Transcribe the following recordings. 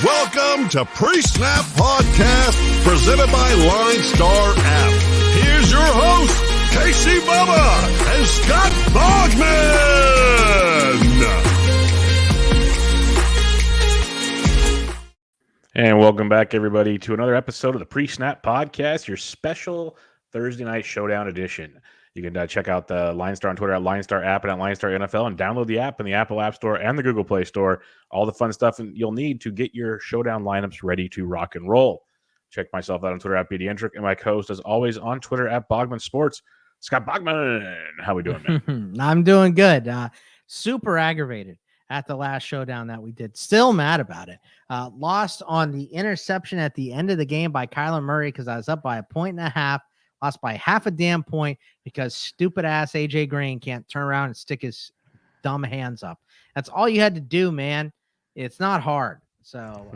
Welcome to Pre-Snap Podcast, presented by LineStar app. Here's your host, Casey Bubba and Scott Bogman. And welcome back, everybody, to another episode of the Pre-Snap Podcast, your special Thursday night showdown edition. You can check out the LineStar on Twitter at LineStar app and at LineStar NFL, and download the app in the Apple App Store and the Google Play Store. All the fun stuff you'll need to get your showdown lineups ready to rock and roll. Check myself out on Twitter at BDentric, and my co-host, as always, on Twitter at Bogman Sports. Scott Bogman, how we doing, man? I'm doing good. Super aggravated at the last showdown that we did. Still mad about it. Lost on the interception at the end of the game by Kyler Murray because I was up by 1.5. Lost by half a damn point because stupid ass AJ Green can't turn around and stick his dumb hands up. That's all you had to do, man. It's not hard. So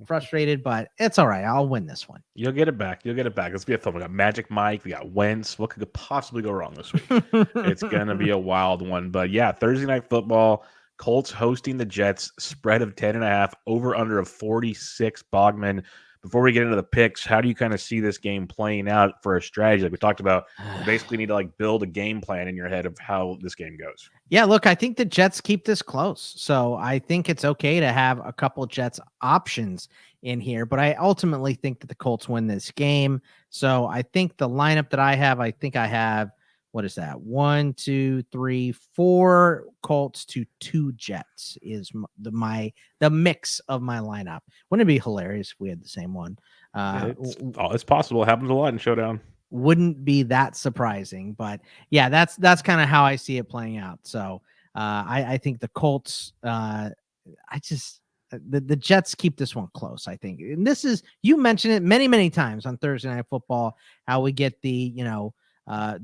frustrated, but it's all right. I'll win this one. You'll get it back. Let's be a fun. We got Magic Mike. We got Wentz. What could possibly go wrong this week? It's going to be a wild one. But yeah, Thursday night football, Colts hosting the Jets, spread of 10.5, over under of 46. Bogman, before we get into the picks, how do you kind of see this game playing out for a strategy? Like we talked about, you basically need to build a game plan in your head of how this game goes. Yeah, look, I think the Jets keep this close. So I think it's okay to have a couple Jets options in here, but I ultimately think that the Colts win this game. So I think the lineup that I have, what is that? 1, 2, 3, 4 Colts to 2 Jets is the mix of my lineup. Wouldn't it be hilarious if we had the same one? It's possible. It happens a lot in Showdown. Wouldn't be that surprising, but yeah, that's kind of how I see it playing out. So I think the Colts, the Jets keep this one close, I think. And this is, you mentioned it many, many times on Thursday Night Football, how we get the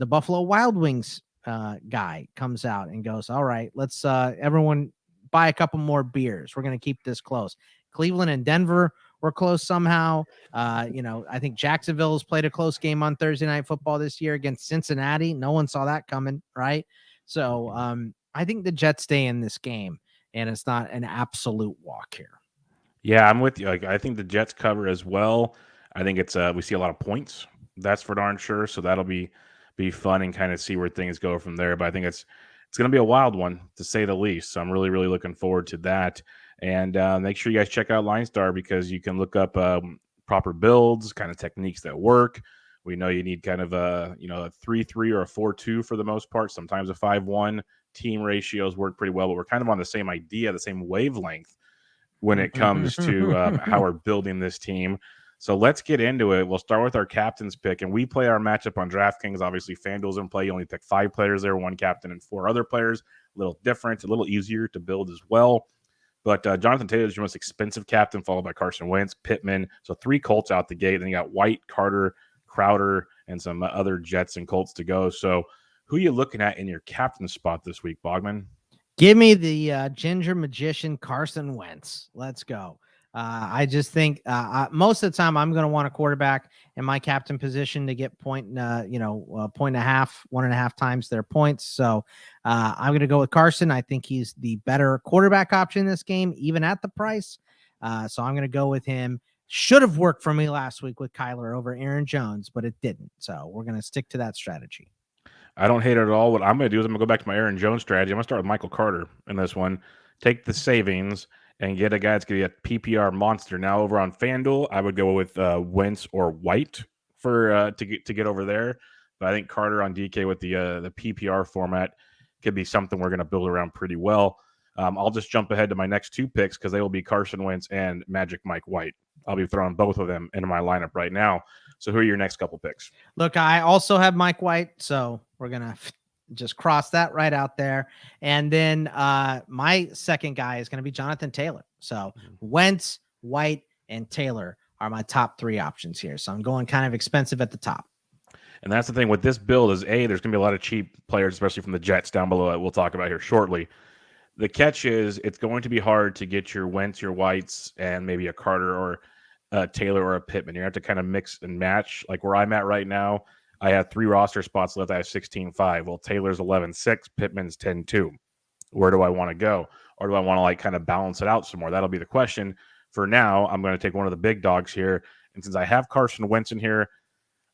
Buffalo Wild Wings guy comes out and goes, all right, let's everyone buy a couple more beers. We're going to keep this close. Cleveland and Denver were close somehow. I think Jacksonville's played a close game on Thursday Night Football this year against Cincinnati. No one saw that coming, right? So I think the Jets stay in this game, and it's not an absolute walk here. Yeah, I'm with you. I think the Jets cover as well. I think it's we see a lot of points. That's for darn sure. So that'll be fun and kind of see where things go from there. But I think it's going to be a wild one, to say the least. So I'm really, really looking forward to that. And make sure you guys check out LineStar, because you can look up proper builds, kind of techniques that work. We know you need kind of a 3-3 or a 4-2 for the most part. Sometimes a 5-1. Team ratios work pretty well, but we're kind of on the same idea, the same wavelength when it comes to how we're building this team. So let's get into it. We'll start with our captain's pick, and we play our matchup on DraftKings. Obviously, FanDuel's in play. You only pick 5 players there, 1 captain and 4 other players. A little different, a little easier to build as well. But Jonathan Taylor is your most expensive captain, followed by Carson Wentz, Pittman. So 3 Colts out the gate. Then you got White, Carter, Crowder, and some other Jets and Colts to go. So who are you looking at in your captain spot this week, Bogman? Give me the ginger magician Carson Wentz. Let's go. I just think most of the time I'm going to want a quarterback in my captain position to get point and a half, 1.5 times their points. So I'm going to go with Carson. I think he's the better quarterback option in this game, even at the price. So I'm going to go with him. Should have worked for me last week with Kyler over Aaron Jones, but it didn't. So we're going to stick to that strategy. I don't hate it at all. What I'm going to do is I'm going to go back to my Aaron Jones strategy. I'm going to start with Michael Carter in this one. Take the savings and get a guy that's going to be a PPR monster. Now over on FanDuel, I would go with Wentz or White for to get over there. But I think Carter on DK with the PPR format could be something we're going to build around pretty well. I'll just jump ahead to my next 2 picks, because they will be Carson Wentz and Magic Mike White. I'll be throwing both of them into my lineup right now. So who are your next couple picks? Look, I also have Mike White, so we're going to just cross that right out there. And then my second guy is going to be Jonathan Taylor. So Wentz, White, and Taylor are my top 3 options here. So I'm going kind of expensive at the top. And that's the thing with this build is, there's going to be a lot of cheap players, especially from the Jets down below that we'll talk about here shortly. The catch is it's going to be hard to get your Wentz, your Whites, and maybe a Carter or a Taylor or a Pittman. You have to kind of mix and match. Like where I'm at right now, I have 3 roster spots left. I have 16-5. Well, Taylor's 11-6. Pittman's 10-2. Where do I want to go? Or do I want to kind of balance it out some more? That'll be the question for now, I'm going to take one of the big dogs here. And since I have Carson Wentz in here,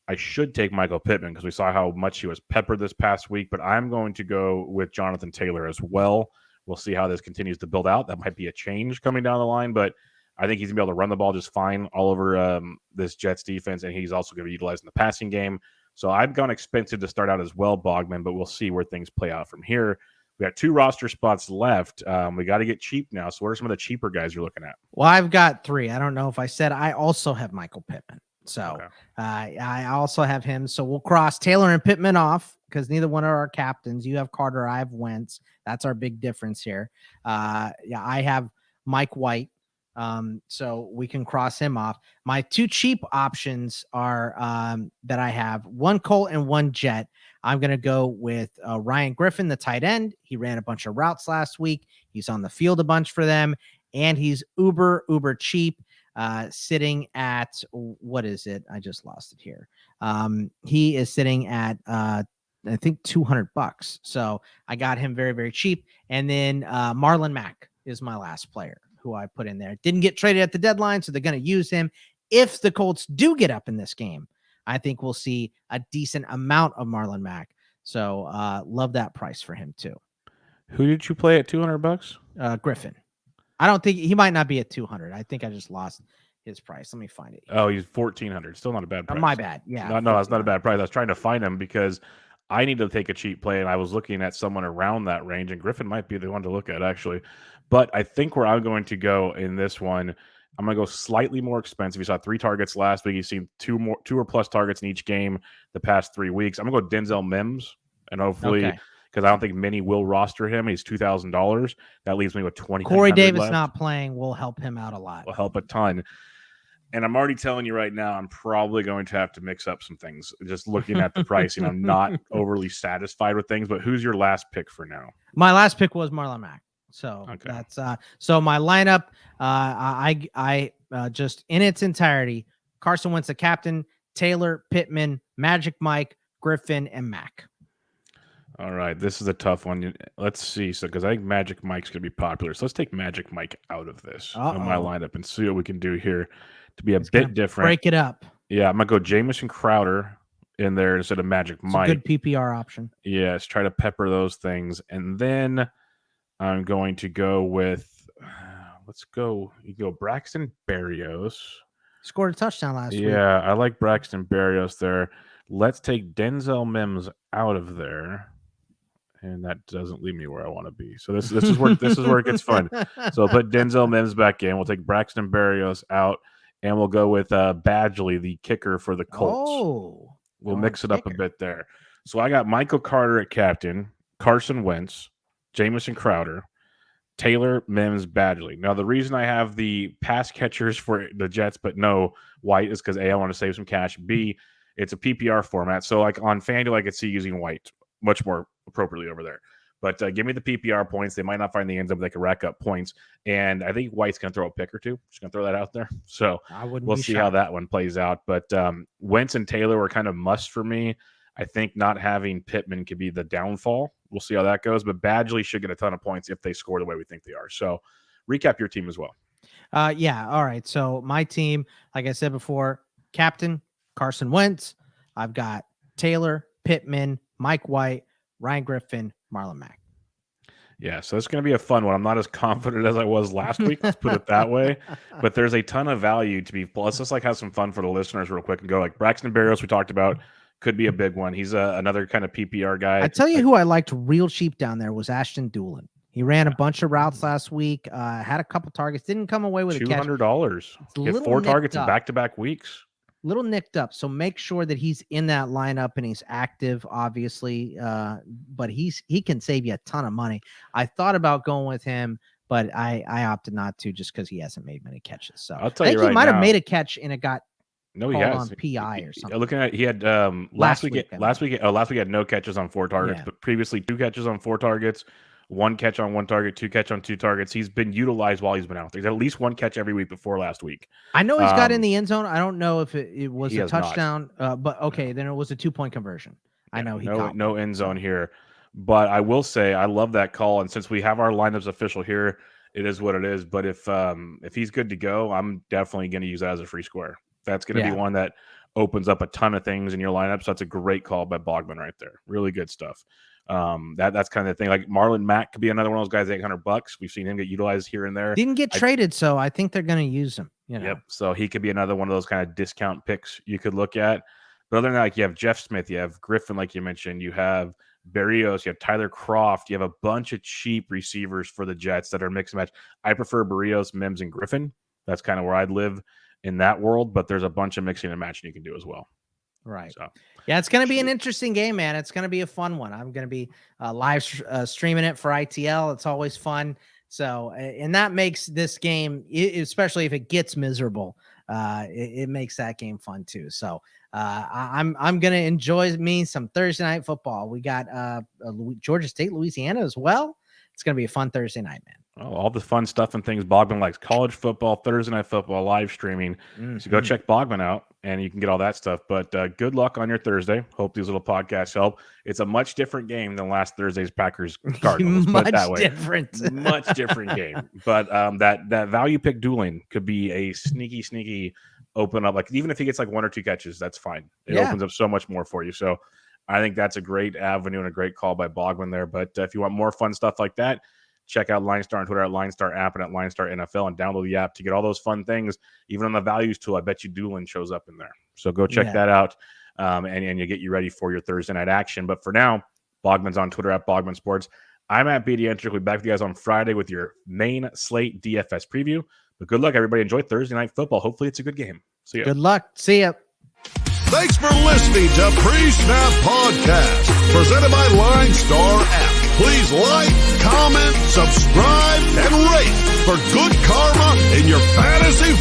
I should take Michael Pittman because we saw how much he was peppered this past week. But I'm going to go with Jonathan Taylor as well. We'll see how this continues to build out. That might be a change coming down the line, but I think he's going to be able to run the ball just fine all over this Jets defense, and he's also going to be utilized in the passing game. So I've gone expensive to start out as well, Bogman, but we'll see where things play out from here. We got 2 roster spots left. We got to get cheap now. So what are some of the cheaper guys you're looking at? Well, I've got 3. I don't know if I said I also have Michael Pittman. So Okay. I also have him. So we'll cross Taylor and Pittman off because neither one are our captains. You have Carter, I have Wentz. That's our big difference here. I have Mike White. So we can cross him off. My 2 cheap options are that I have, 1 Colt and 1 Jet. I'm going to go with Ryan Griffin, the tight end. He ran a bunch of routes last week. He's on the field a bunch for them, and he's uber cheap, sitting at, what is it? I just lost it here. He is sitting at, I think $200. So I got him very, very cheap. And then Marlon Mack is my last player who I put in there. Didn't get traded at the deadline, so they're going to use him. If the Colts do get up in this game, I think we'll see a decent amount of Marlon Mack. So love that price for him too. Who did you play at $200? Griffin. I don't think he might not be at 200. I think I just lost his price. Let me find it. Oh, he's 1,400. Still not a bad price. My bad. Yeah. No, that's not a bad price. I was trying to find him because I need to take a cheap play, and I was looking at someone around that range, and Griffin might be the one to look at, actually. But I think where I'm going to go in this one, I'm going to go slightly more expensive. You saw 3 targets last week. You've seen 2 or plus targets in each game the past 3 weeks. I'm going to go Denzel Mims, and hopefully, because I don't think many will roster him. He's $2,000. That leaves me with $2,900 Corey Davis left. not playing will help him out a lot. Will help a ton. And I'm already telling you right now, I'm probably going to have to mix up some things. Just looking at the pricing, I'm not overly satisfied with things. But who's your last pick for now? My last pick was Marlon Mack. So that's so my lineup. I just in its entirety: Carson Wentz, the captain; Taylor, Pittman, Magic Mike, Griffin, and Mack. All right, this is a tough one. Let's see. So, because I think Magic Mike's going to be popular, so let's take Magic Mike out of this on my lineup and see what we can do here to be a bit different. Break it up. Yeah, I'm gonna go Jamison Crowder in there instead of Magic Mike. A good PPR option. Yes, try to pepper those things, and then I'm going to go with. You go Braxton Berrios. Scored a touchdown last week. Yeah, I like Braxton Berrios there. Let's take Denzel Mims out of there. And that doesn't leave me where I want to be. So this is where it gets fun. So I'll put Denzel Mims back in. We'll take Braxton Berrios out, and we'll go with Badgley, the kicker for the Colts. We'll mix it up a bit there. So I got Michael Carter at captain, Carson Wentz, Jamison Crowder, Taylor, Mims, Badgley. Now the reason I have the pass catchers for the Jets but no White is because A, I want to save some cash. B, it's a PPR format. So like on FanDuel, I could see using White much more appropriately over there. But give me the PPR points. They might not find the end zone, but they can rack up points. And I think White's going to throw a pick or two. Just going to throw that out there. So we'll see how that one plays out. But Wentz and Taylor were kind of must for me. I think not having Pittman could be the downfall. We'll see how that goes. But Badgley should get a ton of points if they score the way we think they are. So recap your team as well. Yeah. All right. So my team, like I said before, captain Carson Wentz. I've got Taylor, Pittman, Mike White, Ryan Griffin, Marlon Mack. Yeah, so it's going to be a fun one. I'm not as confident as I was last week. Let's put it that way. But there's a ton of value to be. Let's just have some fun for the listeners real quick and go like Braxton Berrios we talked about could be a big one. He's another kind of PPR guy. I tell you who I liked real cheap down there was Ashton Doolin. He ran a bunch of routes last week. Had a couple targets. Didn't come away with $200. He had 4 targets in back-to-back weeks. Little nicked up, so make sure that he's in that lineup and he's active, obviously. But he can save you a ton of money. I thought about going with him, but I opted not to just because he hasn't made many catches. So I'll tell you right now, he might have made a catch and it got he has on PI or something. Looking at he had last week he had no catches on 4 targets, but previously 2 catches on 4 targets. 1 catch on 1 target, 2 catch on 2 targets. He's been utilized while he's been out there. He's had at least 1 catch every week before last week. I know he's got in the end zone. I don't know if it was a touchdown, but okay, then it was a 2-point conversion. I know he got no end zone here. But I will say I love that call. And since we have our lineups official here, it is what it is. But if he's good to go, I'm definitely going to use that as a free square. That's going to be one that opens up a ton of things in your lineup. So that's a great call by Bogman right there. Really good stuff. That's kind of the thing. Like Marlon Mack could be another one of those guys, $800. We've seen him get utilized here and there. Didn't get traded, so I think they're going to use him. Yep. So he could be another one of those kind of discount picks you could look at. But other than that, like you have Jeff Smith, you have Griffin, like you mentioned, you have Berrios, you have Tyler Kroft, you have a bunch of cheap receivers for the Jets that are mix and match. I prefer Berrios, Mims, and Griffin. That's kind of where I'd live in that world, but there's a bunch of mixing and matching you can do as well. Right. So, yeah, it's going to be an interesting game, man. It's going to be a fun one. I'm going to be live streaming it for ITL. It's always fun. So, and that makes this game, especially if it gets miserable, it makes that game fun too. So, I'm going to enjoy me some Thursday night football. We got Georgia State, Louisiana as well. It's going to be a fun Thursday night, man. Oh, all the fun stuff and things Bogman likes: college football, Thursday night football, live streaming. So go check Bogman out, and you can get all that stuff. But good luck on your Thursday. Hope these little podcasts help. It's a much different game than last Thursday's Packers Cardinals. Much put it that way. different. Much different game. But that value pick dueling could be a sneaky open up. Like even if he gets like 1 or 2 catches, that's fine. It opens up so much more for you. So I think that's a great avenue and a great call by Bogman there. But if you want more fun stuff like that, check out LineStar on Twitter at LineStar app and at LineStar NFL, and download the app to get all those fun things. Even on the values tool, I bet you dueling shows up in there. So go check that out, and you get you ready for your Thursday night action. But for now, Bogman's on Twitter at Bogman Sports. I'm at BDentric. We'll be back with you guys on Friday with your main slate DFS preview. But good luck, everybody. Enjoy Thursday night football. Hopefully it's a good game. See ya. Good luck. See ya. Thanks for listening to Pre-Snap Podcast, presented by LineStar app. Please like, comment, subscribe, and rate for good karma in your fantasy